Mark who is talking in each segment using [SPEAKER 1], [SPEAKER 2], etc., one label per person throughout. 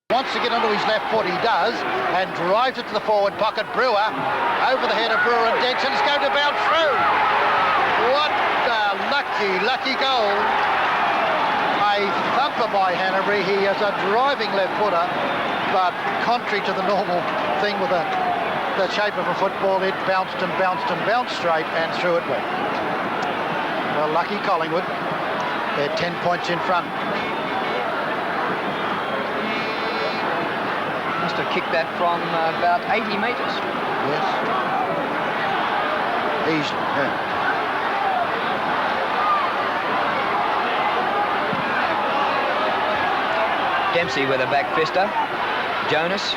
[SPEAKER 1] Wants to get onto his left foot, he does, and drives it to the forward pocket. Brewer, over the head of Brewer and Dench, and it's going to bounce through. What a lucky goal. A thumper by Hanbury. He is a driving left footer, but contrary to the normal thing with the shape of a football, it bounced and bounced and bounced straight and through it went. Well, lucky Collingwood. They're 10 points in front.
[SPEAKER 2] Must have kicked that from about 80 metres.
[SPEAKER 1] Yes. Easily, yeah.
[SPEAKER 2] Dempsey with a back fister. Jonas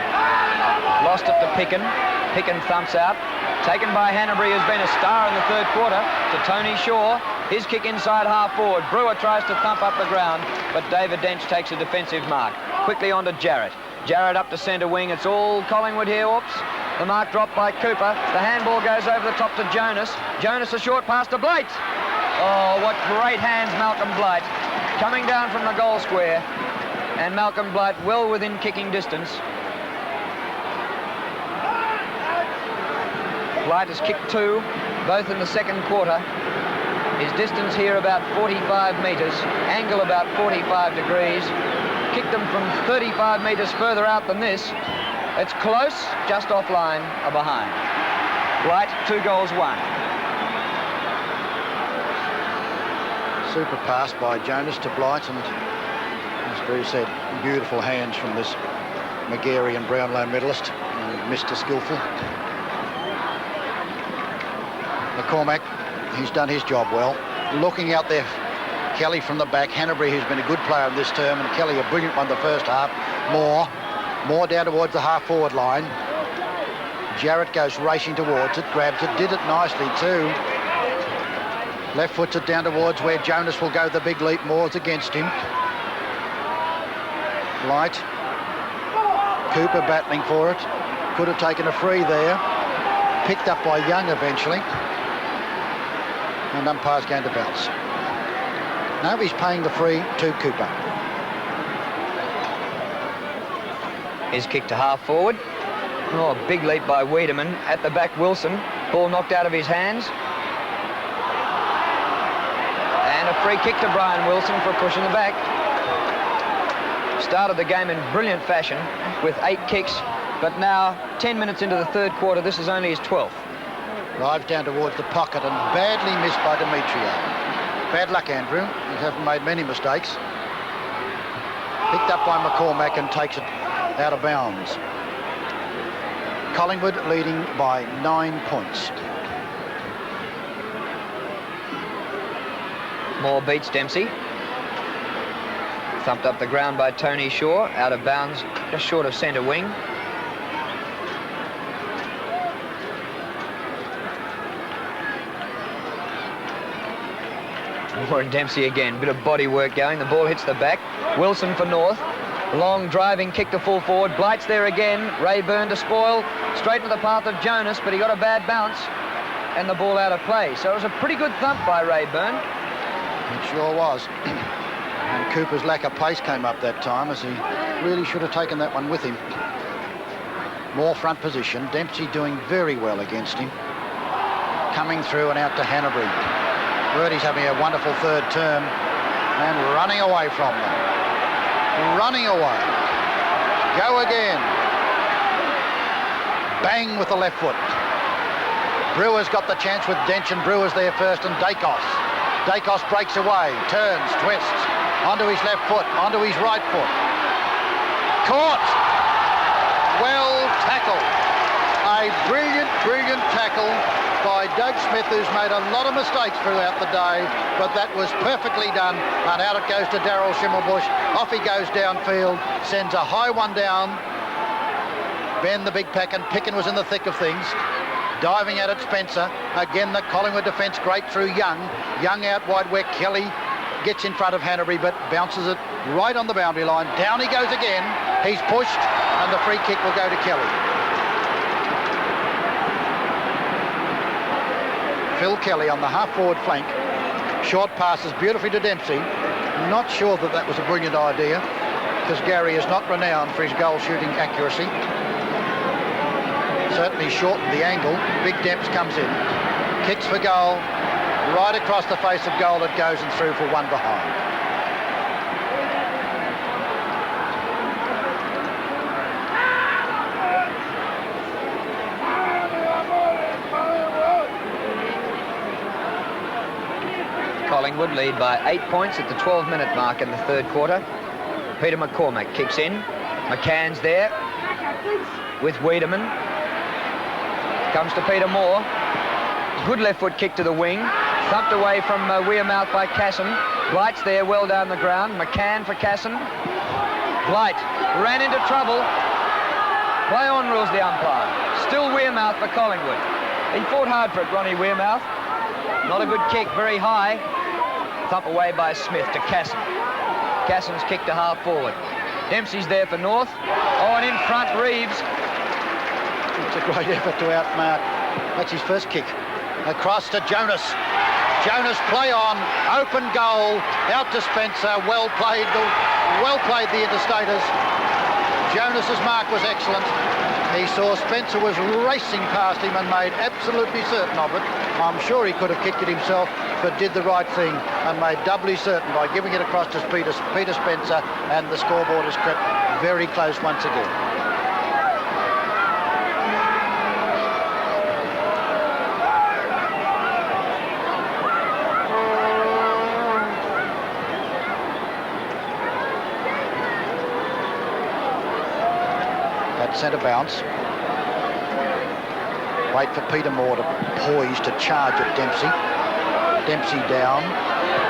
[SPEAKER 2] lost it to Picken. Picken thumps out. Taken by Hanbury, who's been a star in the third quarter, to Tony Shaw. His kick inside half forward. Brewer tries to thump up the ground, but David Dench takes a defensive mark. Quickly on to Jarrett. Jarrett up to centre wing. It's all Collingwood here. Oops. The mark dropped by Cooper. The handball goes over the top to Jonas. Jonas a short pass to Blight. Oh, what great hands, Malcolm Blight. Coming down from the goal square. And Malcolm Blight well within kicking distance. Blight has kicked two, both in the second quarter. His distance here about 45 metres. Angle about 45 degrees. Kicked them from 35 metres further out than this. It's close, just offline or behind. Blight, 2 goals, 1.
[SPEAKER 1] Super pass by Jonas to Blight, and as Drew said, beautiful hands from this McGarry and Brownlow medalist, and Mr. Skillful. McCormack, he's done his job well. Looking out there, Kelly from the back. Hanbury, who's been a good player in this term, and Kelly a brilliant one the first half. More down towards the half-forward line. Jarrett goes racing towards it, grabs it, did it nicely too. Left foots it down towards where Jonas will go the big leap. Moore's against him. Light. Cooper battling for it. Could have taken a free there. Picked up by Young eventually. And umpire's going to bounce. Now he's paying the free to Cooper.
[SPEAKER 2] His kick to half forward. Oh, big leap by Wiedemann. At the back, Wilson. Ball knocked out of his hands. And a free kick to Brian Wilson for a push in the back. Started the game in brilliant fashion with 8 kicks, but now 10 minutes into the third quarter, this is only his 12th.
[SPEAKER 1] Drives down towards the pocket and badly missed by Demetrio. Bad luck, Andrew. He hasn't made many mistakes. Picked up by McCormack and takes it out of bounds. Collingwood leading by 9 points.
[SPEAKER 2] Moore beats Dempsey. Thumped up the ground by Tony Shaw, out of bounds, just short of centre wing. Moore and Dempsey again, bit of body work going. The ball hits the back. Wilson for North. Long driving kick to full forward. Blight's there again. Rayburn to spoil. Straight into the path of Jonas, but he got a bad bounce and the ball out of play. So it was a pretty good thump by Rayburn.
[SPEAKER 1] It sure was. And Cooper's lack of pace came up that time, as he really should have taken that one with him. More front position. Dempsey doing very well against him. Coming through and out to Hanbury. Birdie's having a wonderful third term and running away from them. Running away. Go again. Bang with the left foot. Brewer's got the chance with Dench, and Brewer's there first, and Dacos. Dacos breaks away, turns, twists, onto his left foot, onto his right foot. Caught! Well tackled. A brilliant, brilliant tackle by Doug Smith, who's made a lot of mistakes throughout the day, but that was perfectly done, and out it goes to Darryl Schimmelbusch. Off he goes downfield, sends a high one down. Ben the big pack, and Picken was in the thick of things. Diving at it, Spencer. Again, the Collingwood defence great through Young. Young out wide where Kelly gets in front of Hanbury, but bounces it right on the boundary line. Down he goes again. He's pushed, and the free kick will go to Kelly. Phil Kelly on the half-forward flank. Short passes beautifully to Dempsey. Not sure that that was a brilliant idea. because Gary is not renowned for his goal shooting accuracy. Certainly shortened the angle. Big Demps comes in, kicks for goal, right across the face of goal it goes and through for one behind.
[SPEAKER 2] Collingwood lead by 8 points at the 12-minute mark in the third quarter. Peter McCormack kicks in. McCann's there with Wiedemann. Comes to Peter Moore. Good left foot kick to the wing. Thumped away from Wearmouth by Casson. Blight's there well down the ground. McCann for Casson. Blight ran into trouble. Play on, rules the umpire. Still Wearmouth for Collingwood. He fought hard for it, Ronnie Wearmouth. Not a good kick, very high. Thump away by Smith to Casson. Casson's kick to half forward. Dempsey's there for North. Oh, and in front, Reeves.
[SPEAKER 1] It's a great effort to outmark. That's his first kick. Across to Jonas. Jonas play on. Open goal. Out to Spencer. Well played the interstaters. Jonas's mark was excellent. He saw Spencer was racing past him and made absolutely certain of it. I'm sure he could have kicked it himself, but did the right thing and made doubly certain by giving it across to Peter Spencer, and the scoreboard has crept very close once again. Centre bounce. Wait for Peter Moore to poise to charge at Dempsey. Dempsey down.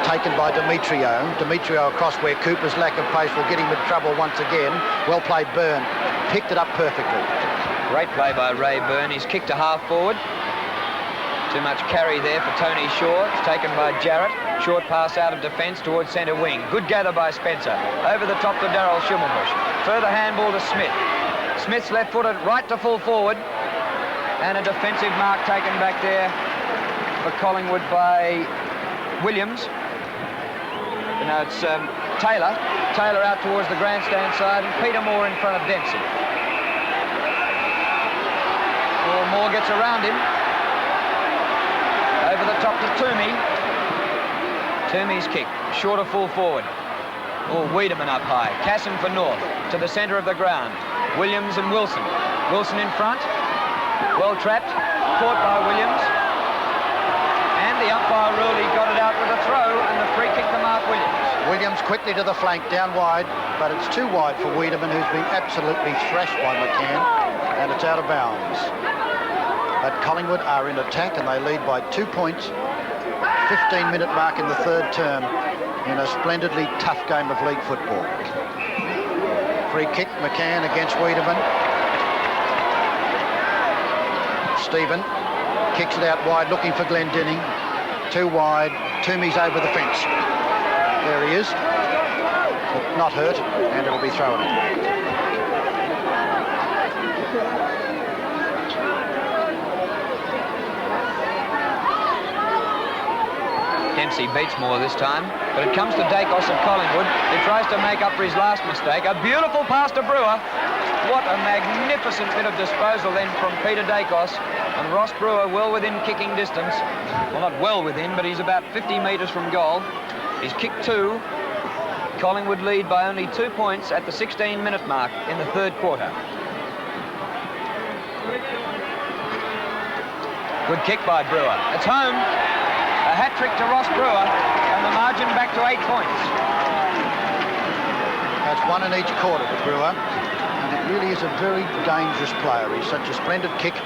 [SPEAKER 1] Taken by Demetrio. Demetrio across where Cooper's lack of pace will get him in trouble once again. Well played Byrne. Picked it up perfectly.
[SPEAKER 2] Great play by Ray Byrne. He's kicked to half forward. Too much carry there for Tony Shaw. It's taken by Jarrett. Short pass out of defence towards centre wing. Good gather by Spencer. Over the top to Darryl Schimmelbusch. Further handball to Smith. Smith's left-footed right to full forward, and a defensive mark taken back there for Collingwood by Williams. No, it's Taylor. Taylor out towards the grandstand side, and Peter Moore in front of Dempsey. Well, Moore gets around him. Over the top to Toomey. Toomey's kick, short of full forward. Oh, Wiedemann up high. Casson for North, to the centre of the ground. Williams and Wilson. Wilson in front. Well trapped. Caught by Williams. And the umpire ruled he got it out with a throw, and the free kick to Mark Williams.
[SPEAKER 1] Williams quickly to the flank, down wide, but it's too wide for Wiedemann, who's been absolutely thrashed by McCann, and it's out of bounds. But Collingwood are in attack, and they lead by 2 points. 15-minute mark in the third term in a splendidly tough game of league football. Free kick, McCann against Wiedemann. Stephen kicks it out wide, looking for Glendinning. Too wide. Toomey's over the fence. There he is. But not hurt, and it'll be thrown in.
[SPEAKER 2] Dempsey beats Moore this time, but it comes to Dacos of Collingwood, who tries to make up for his last mistake. A beautiful pass to Brewer. What a magnificent bit of disposal then from Peter Dacos. And Ross Brewer well within kicking distance. Well, not well within, but he's about 50 metres from goal. He's kicked two. Collingwood lead by only 2 points at the 16-minute mark in the third quarter. Good kick by Brewer. It's home. A hat-trick to Ross Brewer, and the margin back to 8 points.
[SPEAKER 1] That's one in each quarter for Brewer, and it really is a very dangerous player. He's such a splendid kick.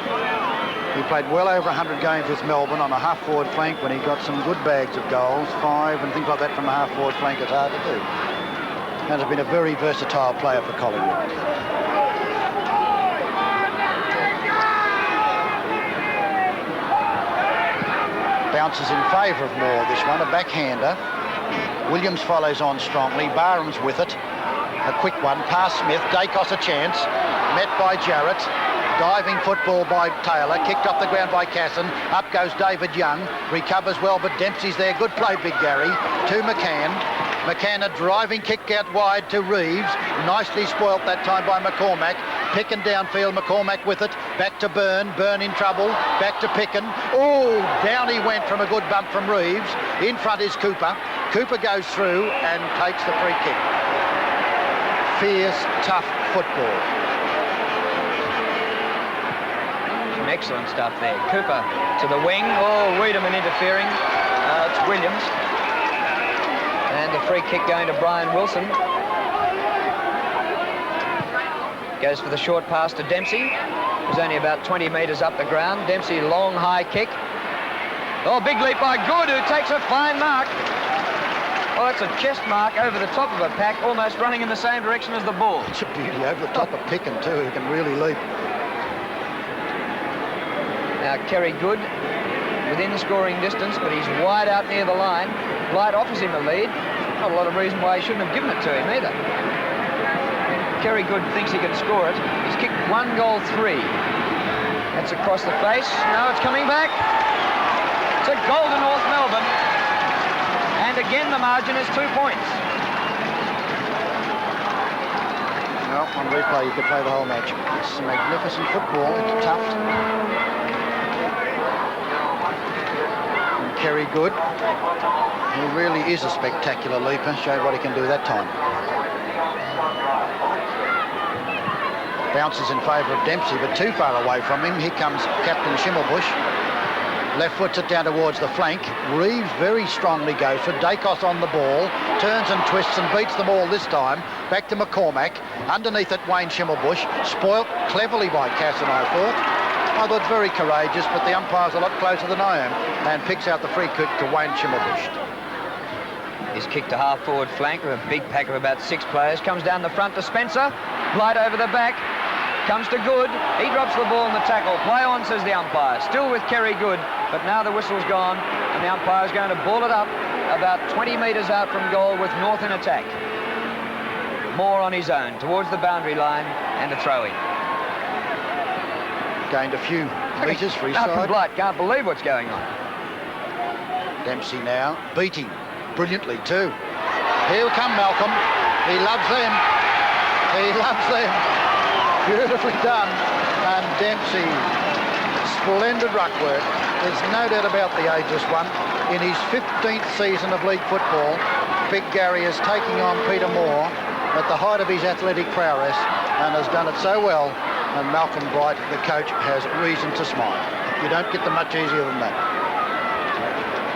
[SPEAKER 1] He played well over 100 games with Melbourne on a half-forward flank when he got some good bags of goals, 5 and things like that from a half-forward flank. It's hard to do. And has been a very versatile player for Collingwood. Bounces in favour of Moore, this one, a backhander. Williams follows on strongly. Barham's with it. A quick one, past Smith. Dacos a chance. Met by Jarrett. Diving football by Taylor. Kicked off the ground by Casson. Up goes David Young. Recovers well, but Dempsey's there. Good play, Big Gary. To McCann. McCann, a driving kick out wide to Reeves. Nicely spoilt that time by McCormack. Picken downfield, McCormack with it. Back to Byrne. Byrne in trouble. Back to Picken. Oh, down he went from a good bump from Reeves. In front is Cooper. Cooper goes through and takes the free kick. Fierce, tough football.
[SPEAKER 2] Some excellent stuff there. Cooper to the wing. Oh, Wiedemann interfering. It's Williams. And the free kick going to Brian Wilson. Goes for the short pass to Dempsey. It was only about 20 metres up the ground. Dempsey, long, high kick. Oh, big leap by Good, who takes a fine mark. Oh, it's a chest mark over the top of a pack, almost running in the same direction as the ball.
[SPEAKER 1] It's a beauty over the top of Picken too, who can really leap.
[SPEAKER 2] Now, Kerry Good within the scoring distance, but he's wide out near the line. Blight offers him a lead. Not a lot of reason why he shouldn't have given it to him either. Kerry Good thinks he can score it. He's kicked 1-3. That's across the face. Now it's coming back. It's a goal to North Melbourne. And again, the margin is 2 points.
[SPEAKER 1] Well, on replay, you could play the whole match. It's magnificent football. It's tough. And Kerry Good, who really is a spectacular leaper, showed what he can do that time. Bounces in favour of Dempsey, but too far away from him. Here comes Captain Schimmelbusch. Left foots it down towards the flank. Reeves very strongly goes for Dacos on the ball. Turns and twists and beats them all this time. Back to McCormack. Underneath it, Wayne Schimmelbusch. Spoilt cleverly by Casson, I thought very courageous, but the umpire's a lot closer than I am, and picks out the free kick to Wayne Schimmelbusch.
[SPEAKER 2] He's kicked to half-forward flank with a big pack of about 6 players. Comes down the front to Spencer. Blight over the back. Comes to Good. He drops the ball in the tackle. Play on, says the umpire. Still with Kerry Good, but now the whistle's gone, and the umpire's going to ball it up about 20 metres out from goal with North in attack. Moore on his own, towards the boundary line, and a throw-in.
[SPEAKER 1] Gained a few metres for his side.
[SPEAKER 2] Blight can't believe what's going on.
[SPEAKER 1] Dempsey now beating brilliantly too. Here come Malcolm. He loves them. He loves them. Beautifully done. And Dempsey, splendid ruck work. There's no doubt about the ageless one. In his 15th season of league football, Big Gary is taking on Peter Moore at the height of his athletic prowess and has done it so well. And Malcolm Blight, the coach, has reason to smile. You don't get them much easier than that.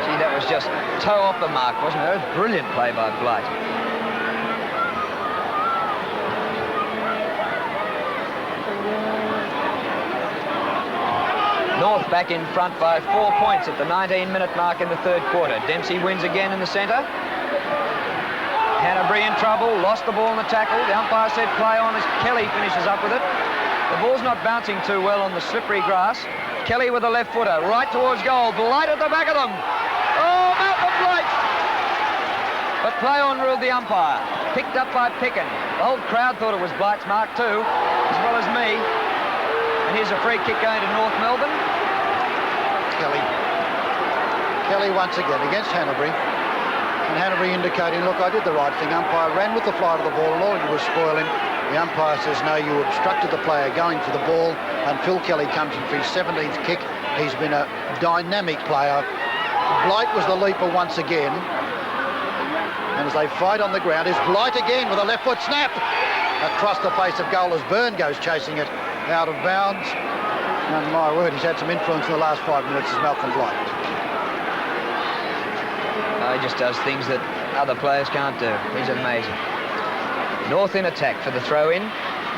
[SPEAKER 2] Gee, that was just toe off the mark, wasn't it? It was brilliant play by Blight. North back in front by 4 points at the 19-minute mark in the third quarter. Dempsey wins again in the centre. Hanbury in trouble, lost the ball in the tackle. The umpire said play on as Kelly finishes up with it. The ball's not bouncing too well on the slippery grass. Kelly with a left footer, right towards goal. Blight at the back of them. Oh, Malcolm Blight! But play on ruled the umpire. Picked up by Picken. The whole crowd thought it was Blight's mark too, as well as me. And here's a free kick going to North Melbourne.
[SPEAKER 1] Kelly once again against Hanbury. And Hanbury indicating, look, I did the right thing. Umpire ran with the flight of the ball, and all he was spoiling. The umpire says, no, you obstructed the player going for the ball, and Phil Kelly comes in for his 17th kick. He's been a dynamic player. Blight was the leaper once again. And as they fight on the ground, is Blight again with a left foot snap across the face of goal as Byrne goes chasing it out of bounds. And my word, he's had some influence in the last 5 minutes as Malcolm Blight.
[SPEAKER 2] He just does things that other players can't do. He's amazing. North in attack for the throw-in.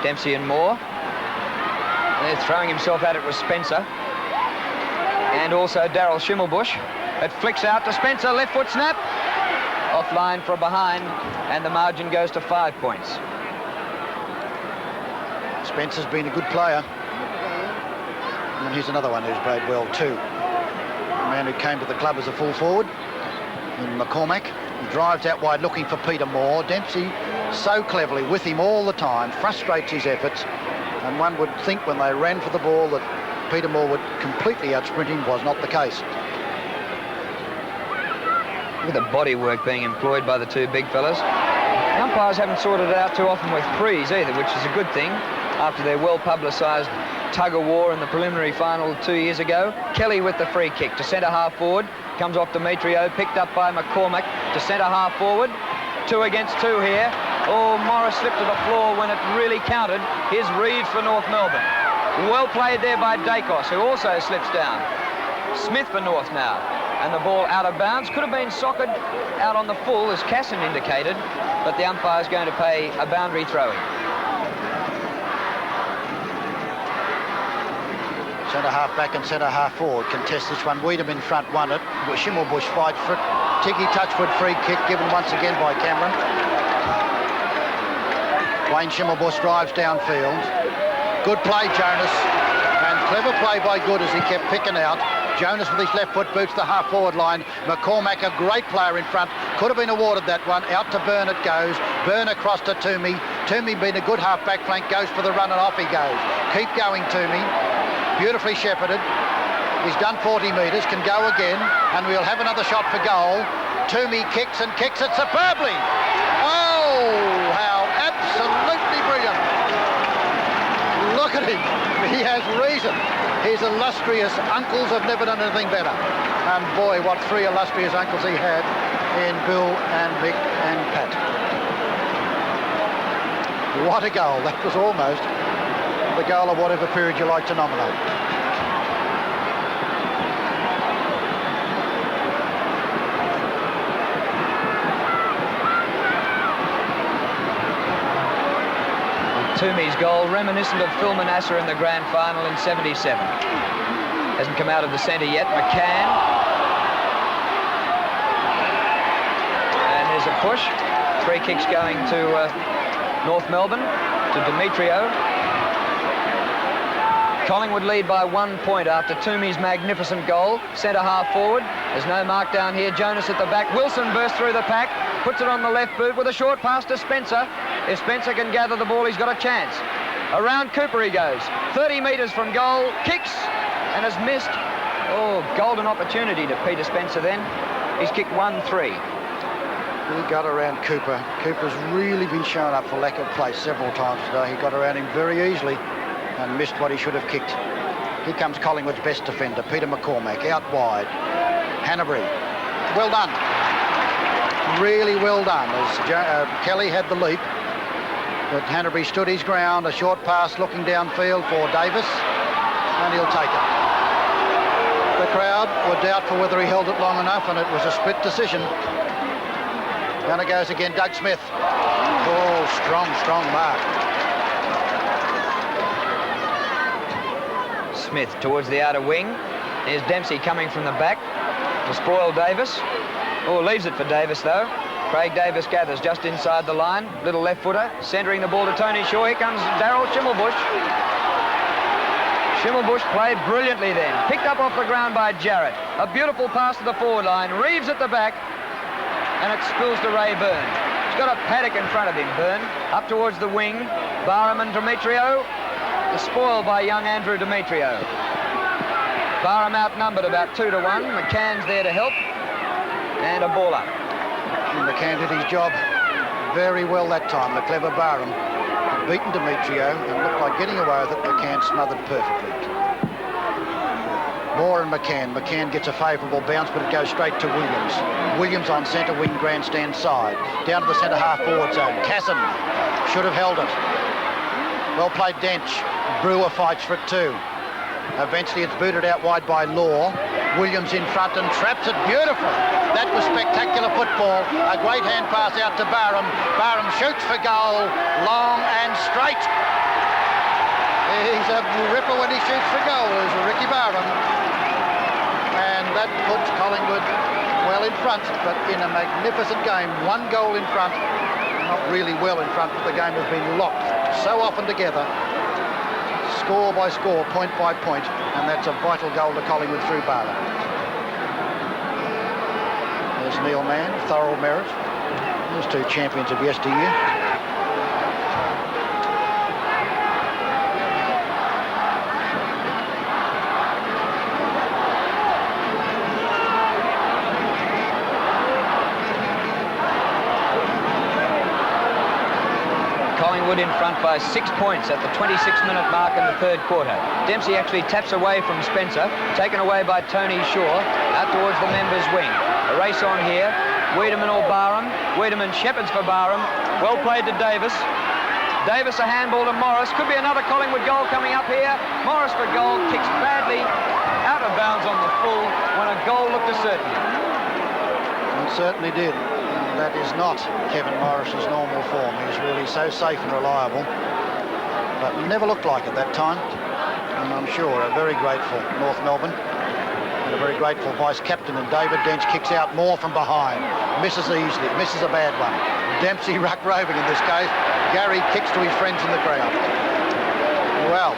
[SPEAKER 2] Dempsey and Moore. They're throwing himself at it with Spencer. And also Daryl Schimmelbusch. It flicks out to Spencer. Left foot snap. Offline for a behind. And the margin goes to 5 points.
[SPEAKER 1] Spencer's been a good player. And here's another one who's played well too. A man who came to the club as a full forward. In McCormack. He drives out wide looking for Peter Moore. Dempsey so cleverly with him all the time, frustrates his efforts, and one would think when they ran for the ball that Peter Moore would completely outsprint him. Was not the case.
[SPEAKER 2] Look at the body work being employed by the two big fellas. The umpires haven't sorted it out too often with frees either, which is a good thing after their well-publicised tug-of-war in the preliminary final 2 years ago. Kelly with the free kick to centre-half forward. Comes off Demetrio, picked up by McCormack to centre-half forward. 2 against 2 here. Oh, Morris slipped to the floor when it really counted. Here's Reeves for North Melbourne. Well played there by Dacos, who also slips down. Smith for North now. And the ball out of bounds. Could have been soccered out on the full, as Casson indicated, but the umpire's going to pay a boundary throw-in.
[SPEAKER 1] Centre-half back and centre-half forward contest this one. Weedham in front won it. Schimmelbusch fights for it. Tiggy Touchwood free kick given once again by Cameron. Wayne Schimmelbusch drives downfield. Good play, Jonas. And clever play by Good as he kept picking out. Jonas with his left foot boots the half-forward line. McCormack, a great player in front. Could have been awarded that one. Out to Byrne it goes. Byrne across to Toomey. Toomey being a good half-back flank, goes for the run and off he goes. Keep going, Toomey. Beautifully shepherded. He's done 40 metres, can go again, and we'll have another shot for goal. Toomey kicks and kicks it superbly. Oh, how absolutely brilliant. Look at him. He has reason. His illustrious uncles have never done anything better. And boy, what 3 illustrious uncles he had in Bill and Mick and Pat. What a goal. That was almost the goal of whatever period you like to nominate.
[SPEAKER 2] Toomey's goal, reminiscent of Phil Manasseh in the grand final in '77. Hasn't come out of the centre yet. McCann. And there's a push. 3 kicks going to North Melbourne, to Demetrio. Collingwood lead by 1 point after Toomey's magnificent goal. Centre-half forward. There's no mark down here. Jonas at the back. Wilson bursts through the pack. Puts it on the left boot with a short pass to Spencer. If Spencer can gather the ball, he's got a chance. Around Cooper he goes. 30 metres from goal. Kicks and has missed. Oh, golden opportunity to Peter Spencer then. He's kicked 1-3.
[SPEAKER 1] He got around Cooper. Cooper's really been shown up for lack of place several times today. He got around him very easily and missed what he should have kicked. Here comes Collingwood's best defender, Peter McCormack, out wide. Hanbury, well done. Really well done, as Kelly had the leap. But Hanbury stood his ground, a short pass looking downfield for Davis, and he'll take it. The crowd were doubtful whether he held it long enough, and it was a split decision. Down it goes again, Doug Smith. Oh, strong mark.
[SPEAKER 2] Smith towards the outer wing. There's Dempsey coming from the back to spoil Davis. Oh, leaves it for Davis though. Craig Davis gathers just inside the line. Little left footer, centering the ball to Tony Shaw. Here comes Darryl Schimmelbusch. Schimmelbusch played brilliantly then. Picked up off the ground by Jarrett. A beautiful pass to the forward line. Reeves at the back. And it spills to Ray Byrne. He's got a paddock in front of him, Byrne. Up towards the wing. Barham and Demetrio. The spoil by young Andrew Demetrio. Barham outnumbered about 2-1. McCann's there to help. And a ball up.
[SPEAKER 1] And McCann did his job very well that time. The clever Barham beaten Demetrio and looked like getting away with it. McCann smothered perfectly. Moore and McCann. McCann gets a favourable bounce, but it goes straight to Williams. Williams on centre wing, grandstand side. Down to the centre half forward zone. Casson should have held it. Well played, Dench. Brewer fights for it too. Eventually it's booted out wide by Law. Williams in front and traps it beautifully. That was spectacular football. A great hand pass out to Barham. Barham shoots for goal, long and straight. He's a ripper when he shoots for goal, is Ricky Barham. And that puts Collingwood well in front, but in a magnificent game. 1 goal in front. Not really well in front, but the game has been locked so often together. Score by score, point by point, and that's a vital goal to Collingwood through Barham. There's Neil Mann, thorough merit. There's 2 champions of yesteryear.
[SPEAKER 2] by 6 points at the 26-minute mark in the third quarter. Dempsey actually taps away from Spencer, taken away by Tony Shaw, out towards the members' wing. A race on here. Wiedemann or Barham. Wiedemann shepherds for Barham. Well played to Davis. Davis a handball to Morris. Could be another Collingwood goal coming up here. Morris for goal. Kicks badly out of bounds on the full when a goal looked a certainty.
[SPEAKER 1] It certainly did. That is not Kevin Morris's normal form. He's really so safe and reliable, but never looked like it that time. And I'm sure a very grateful North Melbourne and a very grateful vice-captain. And David Dench kicks out more from behind. Misses easily, misses a bad one. Dempsey ruck roving in this case. Gary kicks to his friends in the crowd. Well,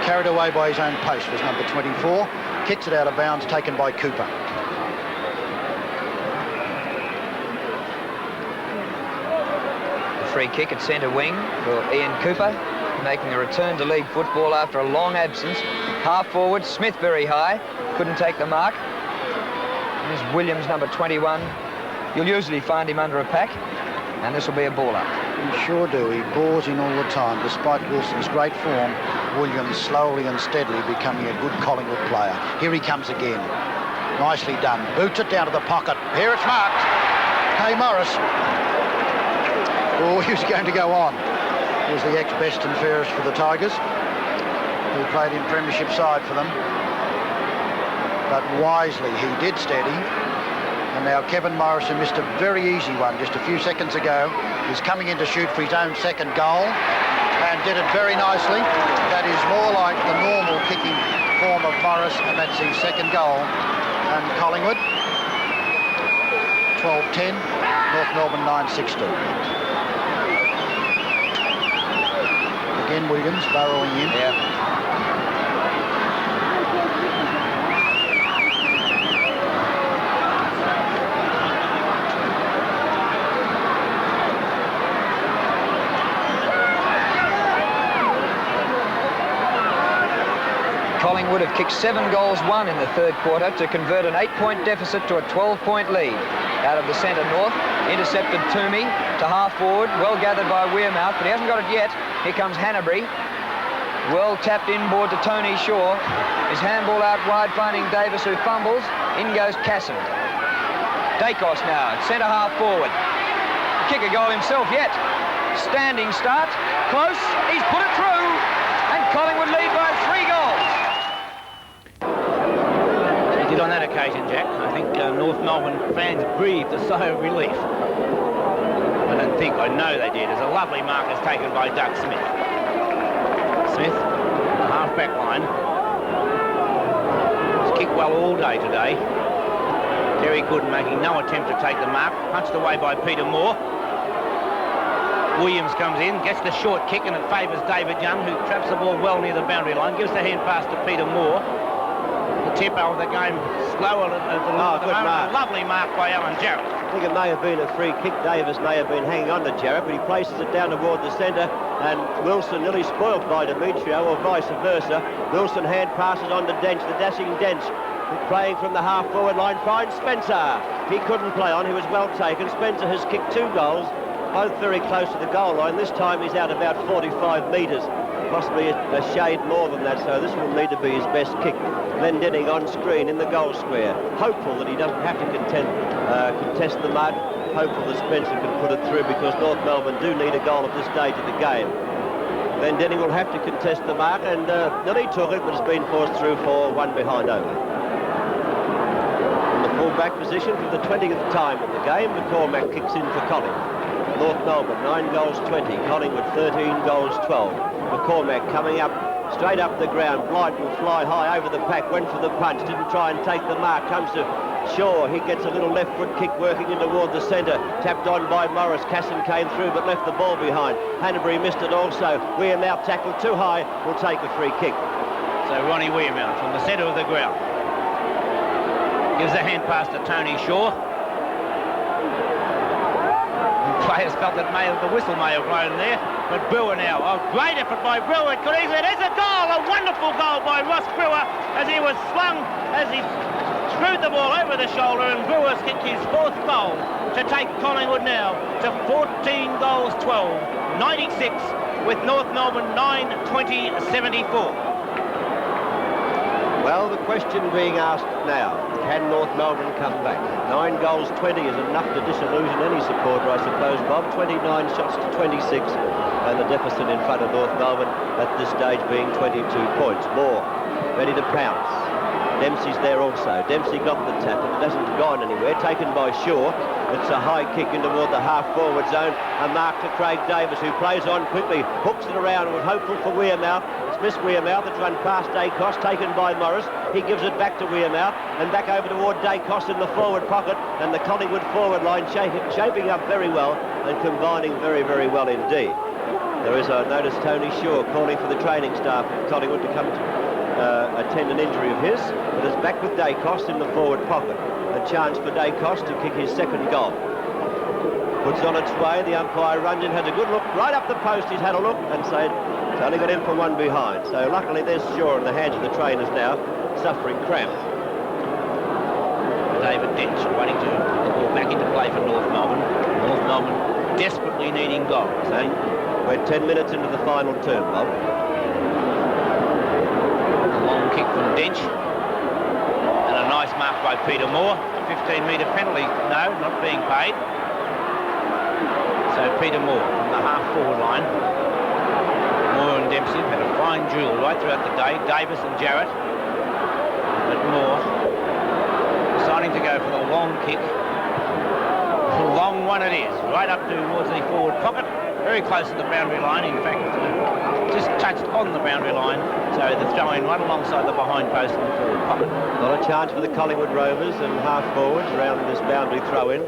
[SPEAKER 1] carried away by his own post was number 24. Kicks it out of bounds, taken by Cooper.
[SPEAKER 2] Free kick at centre wing for Ian Cooper, making a return to league football after a long absence. Half forward, Smith very high, couldn't take the mark. There's Williams, number 21. You'll usually find him under a pack, and this will be a ball up.
[SPEAKER 1] You sure do. He bores in all the time. Despite Wilson's great form, Williams slowly and steadily becoming a good Collingwood player. Here he comes again. Nicely done. Boots it down to the pocket. Here it's marked. Hey, Morris. Oh, he was going to go on. He was the ex-best and fairest for the Tigers, who played in premiership side for them. But wisely, he did steady. And now Kevin Morrison missed a very easy one just a few seconds ago. He's coming in to shoot for his own second goal and did it very nicely. That is more like the normal kicking form of Morris, and that's his second goal. And Collingwood, 12-10, North Melbourne 9-16. Again, Williams burrowing in.
[SPEAKER 2] Yeah. Collingwood have kicked 7 goals, 1 in the third quarter to convert an 8-point deficit to a 12-point lead. Out of the centre north, intercepted Toomey to half forward, well gathered by Wearmouth, but he hasn't got it yet. Here comes Hanbury. Well tapped inboard to Tony Shaw. His handball out wide, finding Davis, who fumbles. In goes Casson. Dacos now at centre half forward. Kick a goal himself yet. Standing start. Close. He's put it through. And Collingwood lead by 3 goals.
[SPEAKER 3] He did on that occasion, Jack. I think North Melbourne fans breathed a sigh of relief. I know they did. There's a lovely mark that's taken by Doug Smith. Smith, the half-back line. He's kicked well all day today. Terry Gooden making no attempt to take the mark. Punched away by Peter Moore. Williams comes in, gets the short kick, and it favours David Young, who traps the ball well near the boundary line. Gives the hand pass to Peter Moore. The tempo of the game slower at the moment. A lovely mark by Alan Jarrett.
[SPEAKER 4] I think it may have been a free kick. Davis may have been hanging on to Jarrett, but he places it down toward the centre, and Wilson nearly spoilt by Demetrio, or vice versa. Wilson hand passes on to Dench, the dashing Dench, playing from the half-forward line, finds Spencer. He couldn't play on, he was well taken. Spencer has kicked 2 goals, both very close to the goal line. This time he's out about 45 metres, possibly a shade more than that, so this will need to be his best kick. Glendenning on screen in the goal square, hopeful that he doesn't have to contest the mark, hopeful that Spencer can put it through, because North Melbourne do need a goal at this stage of the game. Glendenning will have to contest the mark, and nearly took it, but it's been forced through for 1 behind over. In the full-back position for the 20th time in the game, McCormack kicks in for Collingwood. North Melbourne 9 goals 20, Collingwood 13 goals 12. McCormack coming up straight up the ground. Blight will fly high over the pack, went for the punch, didn't try and take the mark, comes to Shaw. He gets a little left foot kick working in toward the centre, tapped on by Morris. Casson came through but left the ball behind. Hanbury missed it also. Wearmouth tackled too high, will take a free kick.
[SPEAKER 3] So Ronnie Wearmouth from the centre of the ground gives a hand pass to Tony Shaw. Players felt that the whistle may have blown there, but Brewer now, a great effort by Brewer. It could easily, there's a goal, a wonderful goal by Ross Brewer as he was slung, as he screwed the ball over the shoulder, and Brewer's kicked his 4th goal to take Collingwood now to 14 goals 12, 96, with North Melbourne 9-20-74.
[SPEAKER 4] Well, the question being asked now, can North Melbourne come back? 9 goals 20 is enough to disillusion any supporter, I suppose, Bob. 29 shots to 26, and the deficit in front of North Melbourne at this stage being 22 points. Moore ready to pounce. Dempsey's there also. Dempsey got the tap, but it hasn't gone anywhere. Taken by Shaw. It's a high kick in toward the half-forward zone. A mark to Craig Davis, who plays on quickly, hooks it around, and was hopeful for Wearmouth. It's missed Wearmouth. It's run past Dacos, taken by Morris. He gives it back to Wearmouth, and back over toward Dacos in the forward pocket, and the Collingwood forward line shaping up very well and combining very, very well indeed. There is, I notice, Tony Shaw calling for the training staff of Collingwood to come to attend an injury of his, but is back with Dacos in the forward pocket. A chance for Dacos to kick his second goal. Puts on its way, the umpire runs in, has a good look, right up the post, he's had a look and said, it's only got in from one behind. So luckily there's Shaw in the hands of the trainers now, suffering cramp.
[SPEAKER 3] David Dench waiting to go back into play for North Melbourne. North Melbourne desperately needing goals.
[SPEAKER 4] And we're 10 minutes into the final term, Bob.
[SPEAKER 3] Long kick from Dench. And a nice mark by Peter Moore. A 15-metre penalty, no, not being paid. So Peter Moore from the half-forward line. Moore and Dempsey had a fine duel right throughout the day. Davis and Jarrett. But Moore deciding to go for the long kick. A long one it is, right up towards the forward pocket. Very close to the boundary line, in fact, just touched on the boundary line, so the throw-in right alongside the behind post in the forward pocket.
[SPEAKER 4] Not a chance for the Collingwood Rovers and half-forwards around this boundary throw-in.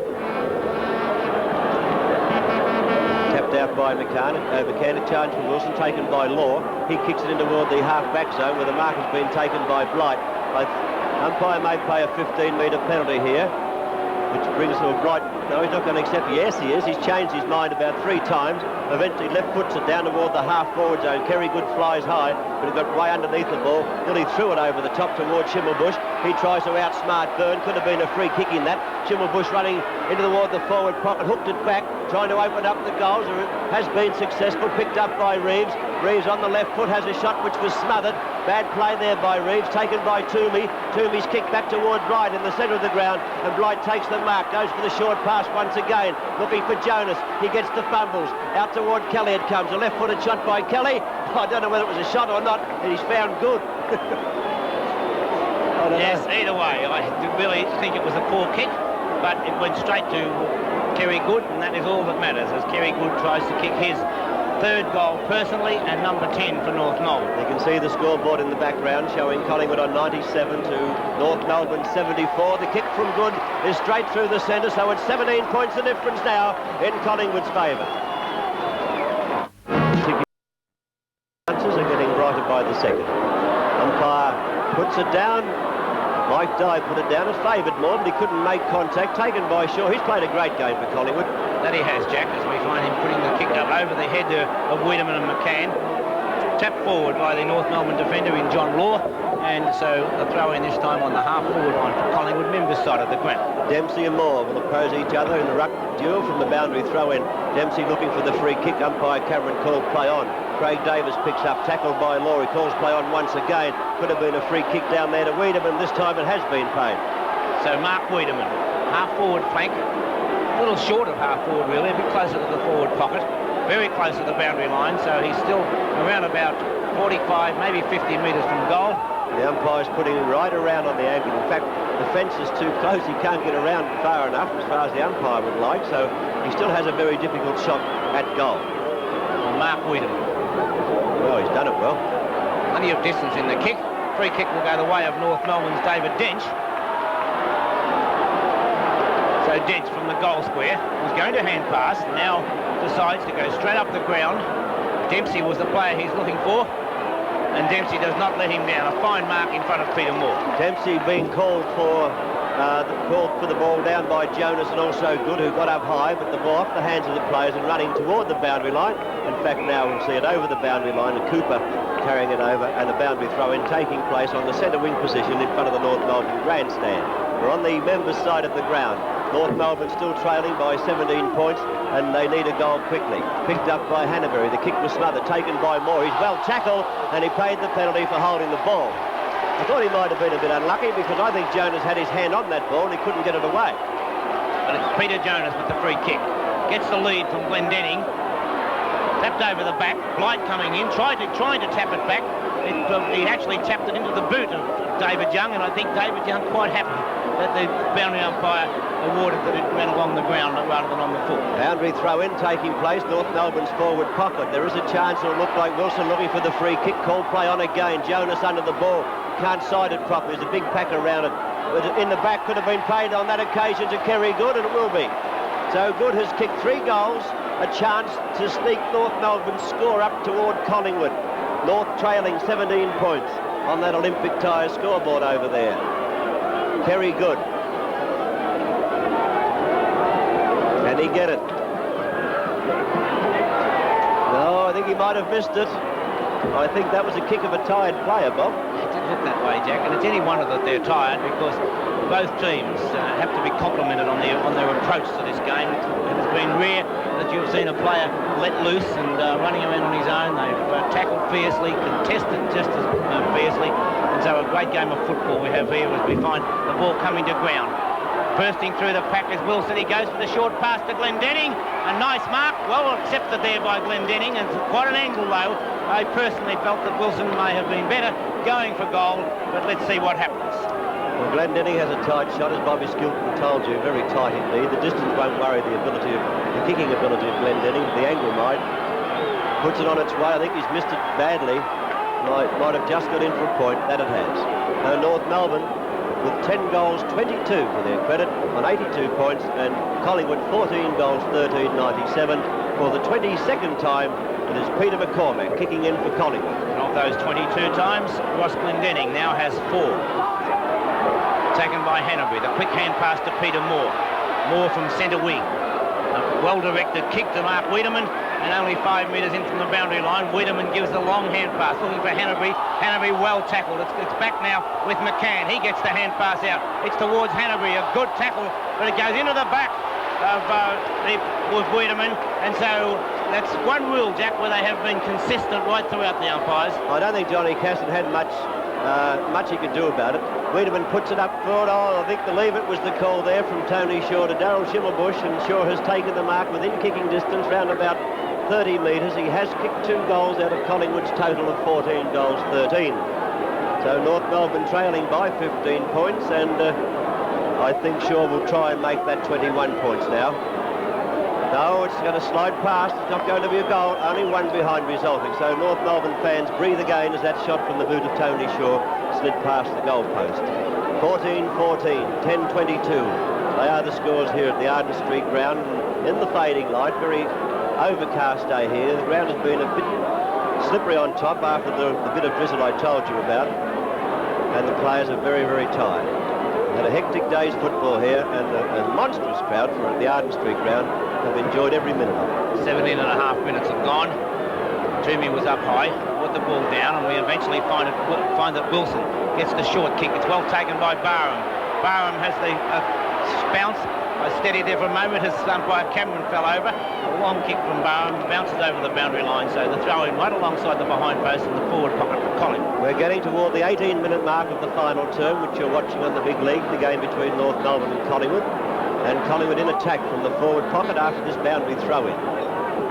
[SPEAKER 4] Tapped out by McCann, a chance for Wilson, taken by Law. He kicks it in toward the half-back zone, where the mark has been taken by Blight. Umpire may pay a 15-metre penalty here, which brings to a Blight. No, he's not going to accept. Yes, he is. He's changed his mind about 3 times. Eventually left foots it down toward the half-forward zone. Kerry Good flies high, but he got way underneath the ball. Nearly threw it over the top toward Schimmelbusch. He tries to outsmart Byrne. Could have been a free kick in that. Schimmelbusch running into toward the forward pocket, hooked it back, trying to open up the goals. Has been successful, picked up by Reeves. Reeves on the left foot has a shot which was smothered. Bad play there by Reeves, taken by Toomey. Toomey's kicked back toward Blight in the centre of the ground, and Blight takes the mark, goes for the short pass once again, looking for Jonas. He gets the fumbles. Out toward Kelly it comes. A left-footed shot by Kelly. I don't know whether it was a shot or not, and he's found good.
[SPEAKER 3] Yes, either way, I really think it was a poor kick, but it went straight to Kerry Good, and that is all that matters, as Kerry Good tries to kick his 3rd goal personally, and number 10 for North Melbourne.
[SPEAKER 4] You can see the scoreboard in the background showing Collingwood on 97 to North Melbourne 74. The kick from Good is straight through the centre, so it's 17 points the difference now in Collingwood's favour. Chances are getting brighter by the second. Umpire puts it down. Mike Dye put it down, as favoured more, but he couldn't make contact. Taken by Shaw. He's played a great game for Collingwood.
[SPEAKER 3] That he has, Jack, as we find him putting the kick up over the head of Wiedemann and McCann. Tapped forward by the North Melbourne defender in John Law, and so a throw-in this time on the half-forward line for Collingwood, members side of the ground.
[SPEAKER 4] Dempsey and Moore will oppose each other in the ruck duel from the boundary throw-in. Dempsey looking for the free kick. Umpire Cameron called play on. Craig Davis picks up, tackled by Law. He calls play on once again. Could have been a free kick down there to Wiedemann. This time it has been paid.
[SPEAKER 3] So Mark Wiedemann, half-forward flank. A little short of half-forward, really. A bit closer to the forward pocket. Very close to the boundary line, so he's still around about 45, maybe 50 metres from goal.
[SPEAKER 4] The umpire's putting him right around on the angle. In fact, the fence is too close. He can't get around far enough as far as the umpire would like, so he still has a very difficult shot at goal.
[SPEAKER 3] Well, Mark Wiedemann.
[SPEAKER 4] Well, he's done it well.
[SPEAKER 3] Plenty of distance in the kick. Free kick will go the way of North Melbourne's David Dench. So Dench from the goal square was going to hand pass, now decides to go straight up the ground. Dempsey was the player he's looking for, and Dempsey does not let him down. A fine mark in front of Peter Moore.
[SPEAKER 4] Dempsey being called for the ball down by Jonas and also Good, who got up high, but the ball off the hands of the players and running toward the boundary line. In fact, now we'll see it over the boundary line, and Cooper carrying it over, and the boundary throw-in taking place on the centre wing position in front of the North Melbourne grandstand. We're on the members' side of the ground. North Melbourne still trailing by 17 points, and they need a goal quickly. Picked up by Hannaberry. The kick was smothered, taken by Moore. He's well tackled, and he paid the penalty for holding the ball. I thought he might have been a bit unlucky because I think Jonas had his hand on that ball and he couldn't get it away.
[SPEAKER 3] But it's Peter Jonas with the free kick. Gets the lead from Glendenning. Tapped over the back. Blight coming in, trying to tap it back. He actually tapped it into the boot of David Young, and I think David Young quite happy that the boundary umpire awarded that it ran along the ground rather than on the foot.
[SPEAKER 4] Boundary throw-in taking place, North Melbourne's forward pocket. There is a chance it'll look like Wilson looking for the free kick. Call play on again. Jonas under the ball. Can't side it properly. There's a big pack around it. But in the back could have been played on that occasion to Kerry Good, and it will be. So Good has kicked 3 goals, a chance to sneak North Melbourne's score up toward Collingwood. North trailing 17 points on that Olympic tyre scoreboard over there. Kerry Good. Can he get it? No, I think he might have missed it. I think that was a kick of a tired player, Bob.
[SPEAKER 3] It did look that way, Jack, and it's any wonder that they're tired because both teams have to be complimented on their approach to this game. It has been rare that you've seen a player let loose and running around on his own. They've tackled fiercely, contested just as fiercely, and so a great game of football we have here as we find the ball coming to ground. Bursting through the pack is Wilson. He goes for the short pass to Glendenning. A nice mark, well accepted there by Glendenning, and quite an angle though. I personally felt that Wilson may have been better going for goal, but let's see what happens.
[SPEAKER 4] Well, Glendenning has a tight shot, as Bobby Skilton told you, very tight indeed. The distance won't worry the kicking ability of Glendenning, but the angle might. Puts it on its way. I think he's missed it badly. Might have just got in for a point. That it has. Now North Melbourne with 10 goals, 22 to their credit, on 82 points, and Collingwood 14 goals, 13.97. For the 22nd time, it is Peter McCormack kicking in for Collingwood.
[SPEAKER 3] And of those 22 times, Ross Glendenning now has 4. Taken by Hannaberry, the quick hand pass to Peter Moore. Moore from centre wing. A well-directed kick to Mark Wiedemann, and only 5 metres in from the boundary line. Wiedemann gives the long hand pass, looking for Hannaberry. Hannaberry well tackled. It's back now with McCann. He gets the hand pass out. It's towards Hannaberry. A good tackle, but it goes into the back of with Wiedemann, and so that's one rule, Jack, where they have been consistent right throughout the umpires.
[SPEAKER 4] I don't think Johnny Casson had much he could do about it. Wiedemann puts it up forward. I think the leave it was the call there from Tony Shaw to Darryl Schimmelbusch, and Shaw has taken the mark within kicking distance, round about 30 metres. He has kicked 2 goals out of Collingwood's total of 14 goals, 13. So North Melbourne trailing by 15 points, and I think Shaw will try and make that 21 points now. No, it's going to slide past. It's not going to be a goal. Only 1 behind resulting. So North Melbourne fans breathe again as that shot from the boot of Tony Shaw slid past the goal post. 14-14, 10-22. They are the scores here at the Arden Street ground. In the fading light, very overcast day here. The ground has been a bit slippery on top after the bit of drizzle I told you about. And the players are very, very tired. Had a hectic day's football here, and a monstrous crowd for the Arden Street ground have enjoyed every minute of it.
[SPEAKER 3] 17 and a half minutes have gone. Toomey was up high, put the ball down, and we eventually find that Wilson gets the short kick. It's well taken by Barham. Barham has the bounce. I steadied there for a moment. His umpire Cameron fell over. A long kick from Barham bounces over the boundary line, so the throw in right alongside the behind post and the forward pocket for Collingwood.
[SPEAKER 4] We're getting toward the 18-minute mark of the final term, which you're watching on the big league, the game between North Melbourne and Collingwood. And Collingwood in attack from the forward pocket after this boundary throw-in.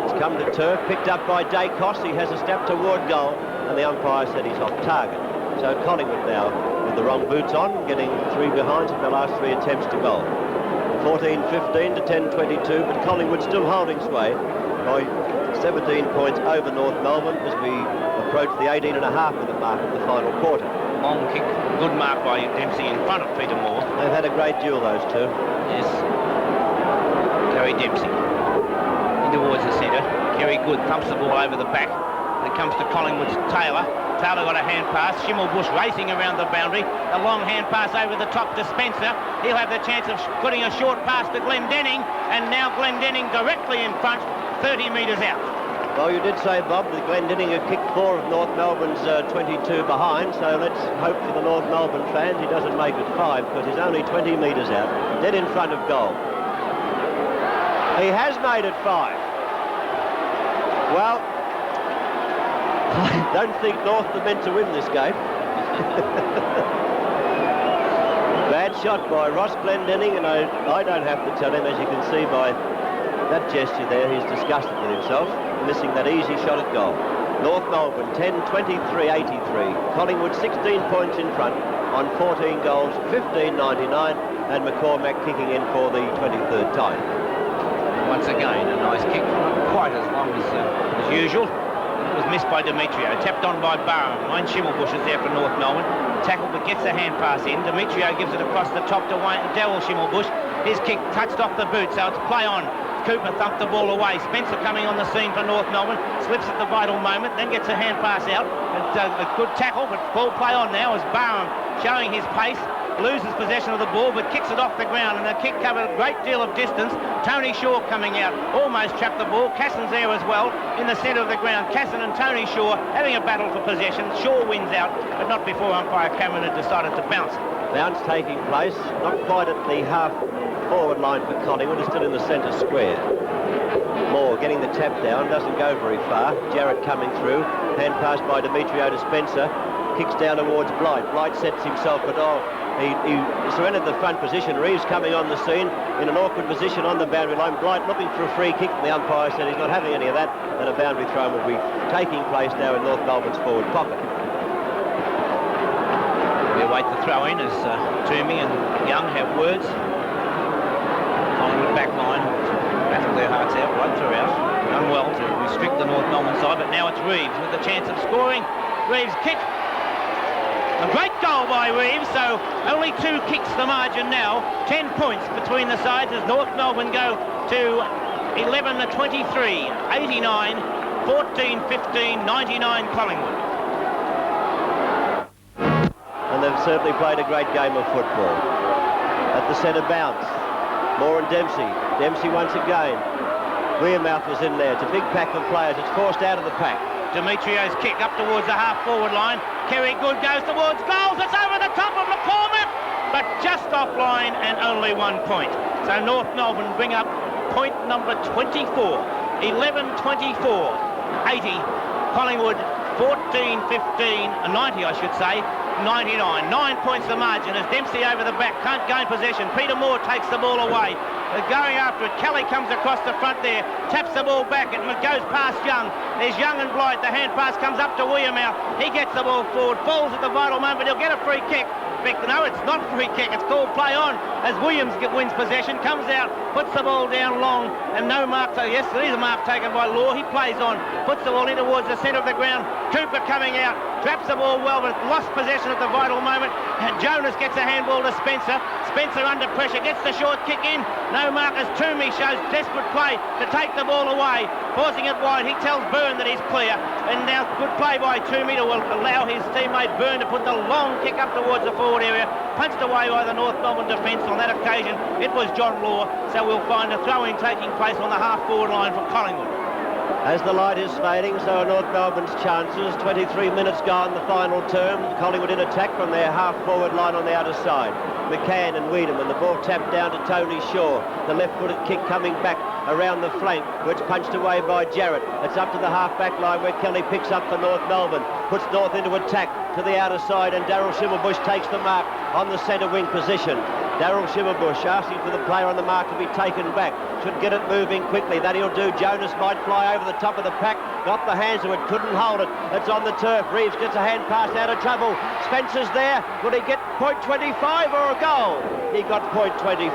[SPEAKER 4] It's come to turf, picked up by Dacos. He has a step toward goal, and the umpire said he's off target. So Collingwood now with the wrong boots on, getting 3 behind from the last 3 attempts to goal. 14-15 to 10-22, but Collingwood still holding sway by 17 points over North Melbourne as we approach the 18.5-minute mark of the final quarter.
[SPEAKER 3] Long kick, good mark by Dempsey in front of Peter Moore.
[SPEAKER 4] They've had a great duel, those two.
[SPEAKER 3] Yes. Kerry Dempsey in towards the centre. Kerry Good thumps the ball over the back. It comes to Collingwood's Taylor. Taylor got a hand pass. Schimmelbusch racing around the boundary. A long hand pass over the top to Spencer. He'll have the chance of putting a short pass to Glendenning. And now Glendenning directly in front, 30 metres out.
[SPEAKER 4] Well, you did say, Bob, that Glendinning had kicked 4 of North Melbourne's 22 behind, so let's hope for the North Melbourne fans he doesn't make it 5, because he's only 20 metres out, dead in front of goal. He has made it 5. Well, I don't think North are meant to win this game. Bad shot by Ross Glendinning, and I don't have to tell him, as you can see by that gesture there, he's disgusted with himself, missing that easy shot at goal. North Melbourne 10-23-83. Collingwood 16 points in front on 14 goals, 15.99, and McCormack kicking in for the 23rd time.
[SPEAKER 3] Once again, a nice kick, not quite as long as usual. It was missed by Demetrio, tapped on by Barham. Wayne Schimmelbusch is there for North Melbourne. Tackle, but gets a hand pass in. Demetrio gives it across the top to Daryl Schimmelbusch. His kick touched off the boot, so it's play on. Cooper thumped the ball away. Spencer coming on the scene for North Melbourne. Slips at the vital moment, then gets a hand pass out. It's a good tackle, but ball play on now as Barham showing his pace. Loses possession of the ball, but kicks it off the ground, and the kick covered a great deal of distance. Tony Shaw coming out, almost trapped the ball. Cassin's there as well, in the centre of the ground. Cassin and Tony Shaw having a battle for possession. Shaw wins out, but not before umpire Cameron had decided to bounce.
[SPEAKER 4] Bounce taking place, not quite at the half-forward line for Collingwood, it's still in the centre square. Moore getting the tap down, doesn't go very far. Jarrett coming through, hand passed by Demetrio to Spencer. Kicks down towards Blight. Blight sets himself, but he surrendered the front position. Reeves coming on the scene in an awkward position on the boundary line. Blight looking for a free kick. The umpire said he's not having any of that, and a boundary throw will be taking place now in North Melbourne's forward pocket.
[SPEAKER 3] We await the throw-in as Toomey and Young have words. Collingwood back line battle their hearts out right throughout. Done well to restrict the North Melbourne side, but now it's Reeves with the chance of scoring. Reeves kick. A great goal by Reeves, so only 2 kicks the margin now. 10 points between the sides as North Melbourne go to 11-23, 89, 14-15, 99 Collingwood.
[SPEAKER 4] And they've certainly played a great game of football. At the centre bounce, Moore and Dempsey. Dempsey once again. Wearmouth was in there. It's a big pack of players. It's forced out of the pack.
[SPEAKER 3] Demetrio's kick up towards the half-forward line. Kerry Good goes towards goals. It's over the top of McCormack, but just offline and only 1 point. So North Melbourne bring up point number 24. 11-24, 80. Collingwood 14-15, 90 I should say. 99. 9 points the margin as Dempsey over the back can't gain possession. Peter Moore takes the ball away. They're going after it. Kelly comes across the front there, taps the ball back, and it goes past Young. There's Young and Blight. The hand pass comes up to Wearmouth. He gets the ball forward, falls at the vital moment. He'll get a free kick. No, it's not free kick. It's called play on as Williams wins possession, comes out, puts the ball down long, and no mark. So yes, there is a mark taken by Law. He plays on, puts the ball in towards the centre of the ground. Cooper coming out, traps the ball well, but lost possession at the vital moment. And Jonas gets a handball to Spencer. Spencer under pressure, gets the short kick in. No mark as Toomey shows desperate play to take the ball away, forcing it wide. He tells Byrne that he's clear. And now good play by Toomey to allow his teammate Byrne to put the long kick up towards the forward area. Punched away by the North Melbourne defence. On that occasion, it was John Law. So we'll find a throw-in taking place on the half-forward line for Collingwood.
[SPEAKER 4] As the light is fading, so are North Melbourne's chances. 23 minutes gone, the final term. Collingwood in attack from their half-forward line on the outer side. McCann and Wiedemann, the ball tapped down to Tony Shaw. The left-footed kick coming back around the flank, which punched away by Jarrett. It's up to the half-back line where Kelly picks up for North Melbourne. Puts North into attack to the outer side, and Daryl Schimmelbusch takes the mark on the centre wing position. Daryl Schimmelbusch asking for the player on the mark to be taken back. Should get it moving quickly. That he'll do. Jonas might fly over the top of the pack. Got the hands of it. Couldn't hold it. It's on the turf. Reeves gets a hand pass out of trouble. Spencer's there. Will he get point 25 or a goal? He got point 25.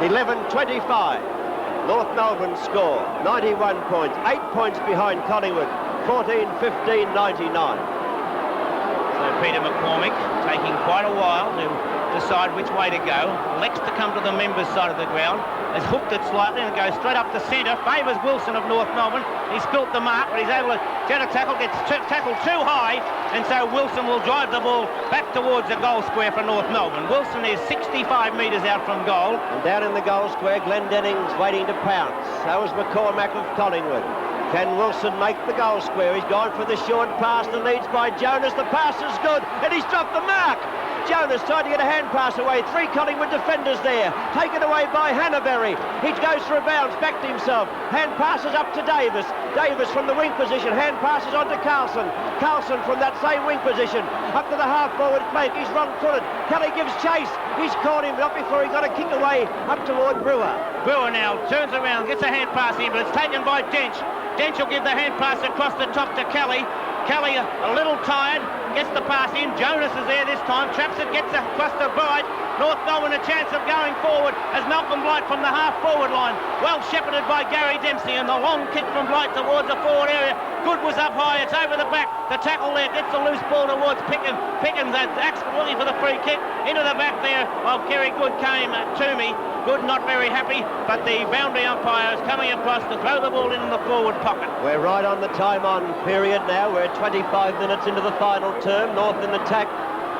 [SPEAKER 4] 11-25. North Melbourne score. 91 points. 8 points behind Collingwood. 14-15-99.
[SPEAKER 3] So Peter McCormack taking quite a while to decide which way to go. Elects to come to the members' side of the ground. Has hooked it slightly and goes straight up the centre. Favours Wilson of North Melbourne. He's spilt the mark, but he's able to get a tackle. Gets tackled too high, and so Wilson will drive the ball back towards the goal square for North Melbourne. Wilson is 65 metres out from goal.
[SPEAKER 4] And down in the goal square, Glendenning's waiting to pounce. So is McCormack of Collingwood. Can Wilson make the goal square? He's gone for the short pass. The lead's by Jonas. The pass is good, and he's dropped the mark. Jonas tried to get a hand pass away. 3 Collingwood defenders there. Taken away by Hannaberry. He goes for a bounce, back to himself. Hand passes up to Davis. Davis from the wing position. Hand passes on to Carlson. Carlson from that same wing position. Up to the half-forward flank. He's wrong-footed. Kelly gives chase. He's caught him, not before he got a kick away up toward Brewer.
[SPEAKER 3] Brewer now turns around, gets a hand pass in, but it's taken by Dench. Dench will give the hand pass across the top to Kelly. Kelly a little tired, gets the pass in. Jonas is there this time, traps it, gets across the right. North Melbourne a chance of going forward as Malcolm Blight from the half-forward line. Well shepherded by Gary Dempsey, and the long kick from Blight towards the forward area. Good was up high, it's over the back. The tackle there gets the loose ball towards Pickens. Pickens looking for the free kick into the back there. Well, Kerry Good came to me. Good not very happy, but the boundary umpire is coming across to throw the ball in the forward pocket.
[SPEAKER 4] We're right on the time on period now. We're 25 minutes into the final term. North in attack.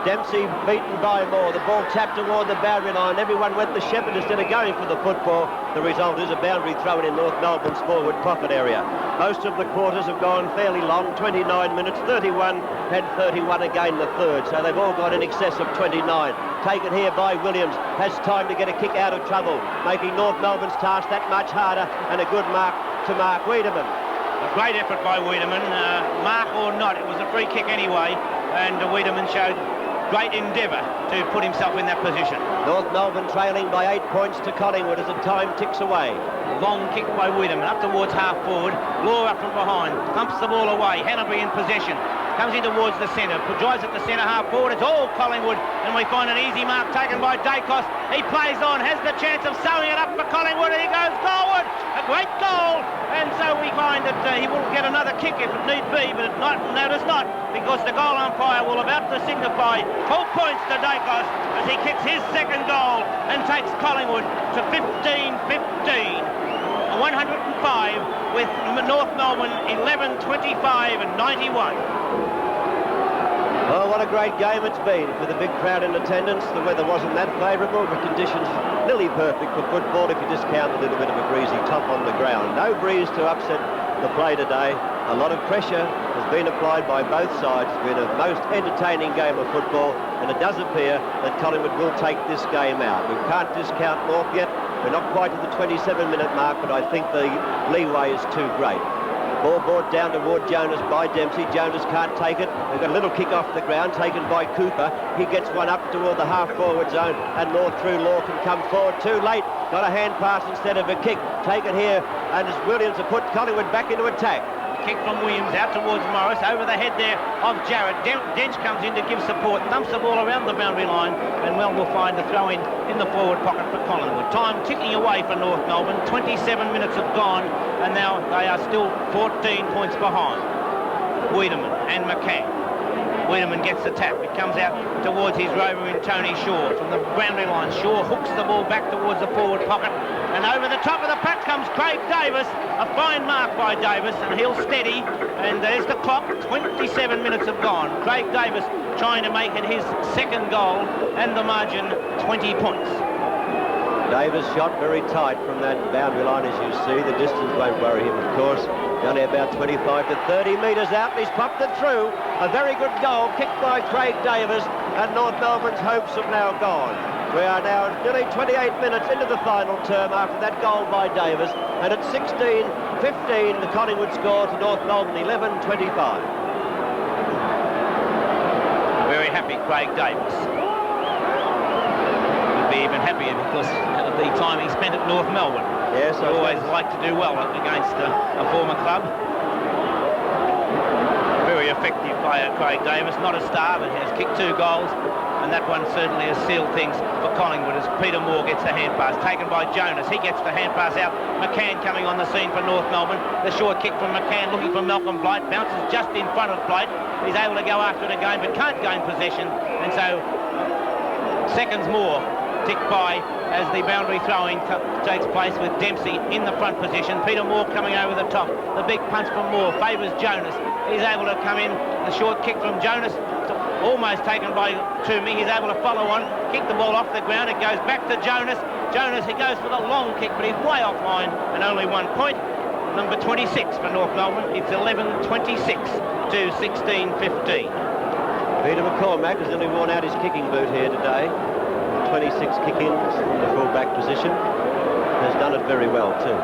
[SPEAKER 4] Dempsey beaten by Moore. The ball tapped toward the boundary line. Everyone went the shepherd instead of going for the football. The result is a boundary thrown in North Melbourne's forward pocket area. Most of the quarters have gone fairly long, 29 minutes, 31 and 31 again the third. So they've all got in excess of 29. Taken here by Williams. Has time to get a kick out of trouble, making North Melbourne's task that much harder, and a good mark to Mark Wiedemann.
[SPEAKER 3] A great effort by Wiedemann. Mark or not, it was a free kick anyway, and Wiedemann showed great endeavour to put himself in that position.
[SPEAKER 4] North Melbourne trailing by 8 points to Collingwood as the time ticks away.
[SPEAKER 3] Long kick by Wiedemann up towards half forward. Law up from behind, thumps the ball away. Hannaberry in possession. Comes in towards the centre, drives at the centre half forward. It's all Collingwood, and we find an easy mark taken by Dacos. He plays on, has the chance of sewing it up for Collingwood, and he goes forward. A great goal, and so we find that he will get another kick if it need be, but no, does not, because the goal umpire will about to signify full points to Dacos as he kicks his second goal and takes Collingwood to 15-15. 105 with North Melbourne 11, 25 and 91.
[SPEAKER 4] Oh, what a great game it's been for the big crowd in attendance. The weather wasn't that favourable, but conditions nearly perfect for football if you discount a little bit of a breezy top on the ground. No breeze to upset the play today. A lot of pressure has been applied by both sides. It's been a most entertaining game of football, and it does appear that Collingwood will take this game out. We can't discount North yet. We're not quite at the 27-minute mark, but I think the leeway is too great. Ball brought down toward Jonas by Dempsey. Jonas can't take it. They've got a little kick off the ground taken by Cooper. He gets one up toward the half-forward zone, and North through Law can come forward too late. Got a hand pass instead of a kick. Taken here, and as Williams have put Collingwood back into attack.
[SPEAKER 3] Kick from Williams out towards Morris, over the head there of Jarrett. Dench comes in to give support, thumps the ball around the boundary line, and well will find the throw in the forward pocket for Collingwood. Time ticking away for North Melbourne. 27 minutes have gone, and now they are still 14 points behind. Wiedemann and McCann. Wiedemann gets the tap. It comes out towards his rover in Tony Shaw. From the boundary line, Shaw hooks the ball back towards the forward pocket. And over the top of the pack comes Craig Davis. A fine mark by Davis, and he'll steady. And there's the clock. 27 minutes have gone. Craig Davis trying to make it his second goal, and the margin 20 points.
[SPEAKER 4] Davis shot very tight from that boundary line, as you see. The distance won't worry him, of course. Only about 25 to 30 metres out, and he's popped it through. A very good goal, kicked by Craig Davis, and North Melbourne's hopes have now gone. We are now nearly 28 minutes into the final term after that goal by Davis, and at 16-15, the Collingwood score to North Melbourne 11-25.
[SPEAKER 3] Very happy, Craig Davis. Would be even happier because of the time he spent at North Melbourne.
[SPEAKER 4] Yes,
[SPEAKER 3] I always like to do well against a former club. Very effective player, Craig Davis. Not a star, but has kicked 2 goals. And that one certainly has sealed things for Collingwood as Peter Moore gets the hand pass taken by Jonas. He gets the hand pass out. McCann coming on the scene for North Melbourne. The short kick from McCann looking for Malcolm Blight. Bounces just in front of Blight. He's able to go after it again but can't gain possession. And so seconds more tick by as the boundary throwing takes place with Dempsey in the front position. Peter Moore coming over the top. The big punch from Moore favours Jonas. He's able to come in. The short kick from Jonas, almost taken by Toomey. He's able to follow on, kick the ball off the ground. It goes back to Jonas. Jonas, he goes for the long kick, but he's way offline, and only 1 point. number 26 for North Melbourne. It's 11-26 to 16-15.
[SPEAKER 4] Peter McCormack has only worn out his kicking boot here today. 26 kick-ins from the full-back position. Has done it very well too.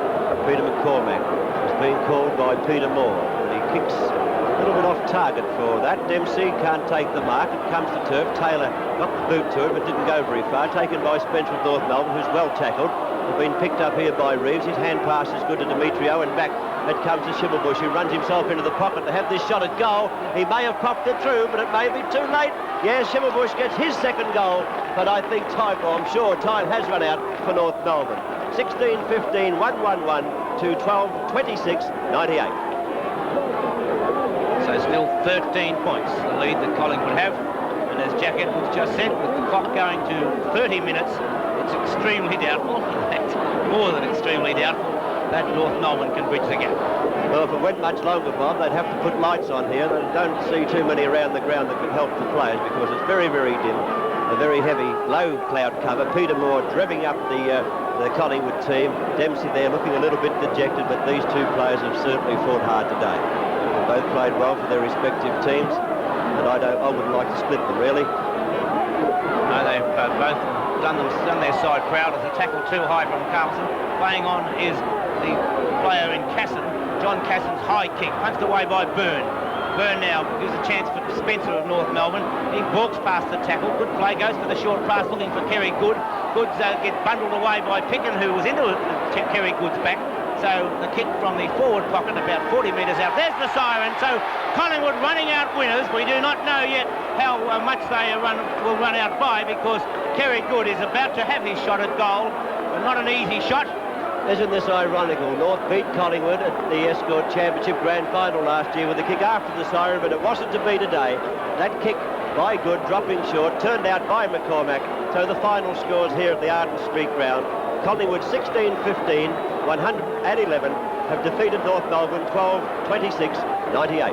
[SPEAKER 4] Peter McCormack has been called by Peter Moore. And he kicks a little bit off target for that. Dempsey can't take the mark. It comes to turf. Taylor got the boot to it, but didn't go very far. Taken by Spencer of North Melbourne, who's well tackled. Been picked up here by Reeves. His hand pass is good to Demetrio, and back it comes to Schimmelbusch, who runs himself into the pocket to have this shot at goal. He may have popped it through, but it may be too late. Yes, Schimmelbusch gets his second goal, but I think time, or I'm sure time has run out for North Melbourne. 16-15, 1-1-1 to 12-26-98.
[SPEAKER 3] So still 13 points, the lead that Collingwood have. And as Jack Edwards just said, with the clock going to 30 minutes, it's extremely doubtful, more than extremely doubtful, that North Melbourne can bridge the gap.
[SPEAKER 4] Well, if it went much longer, Bob, they'd have to put lights on here. They don't see too many around the ground that could help the players because it's very, very dim. A very heavy, low cloud cover. Peter Moore driving up the Collingwood team. Dempsey there looking a little bit dejected, but these two players have certainly fought hard today. They both played well for their respective teams, and I wouldn't like to split them, really.
[SPEAKER 3] No, they've both done their side proud as a tackle too high from Carlson. Playing on is the player in Casson, John Casson's high kick, punched away by Byrne. Byrne now gives a chance for Spencer of North Melbourne. He walks past the tackle. Good play, goes for the short pass, looking for Kerry Good. Goods gets bundled away by Picken, who was into Kerry Good's back. So the kick from the forward pocket, about 40 metres out. There's the siren. So Collingwood running out winners. We do not know yet how much they will run out by, because Kerry Good is about to have his shot at goal, but not an easy shot.
[SPEAKER 4] Isn't this ironical? North beat Collingwood at the Escort Championship Grand Final last year with a kick after the siren, but it wasn't to be today. That kick by Good, dropping short, turned out by McCormack. So the final scores here at the Arden Street Ground. Collingwood 16-15, 111 have defeated North Melbourne 12-26-98.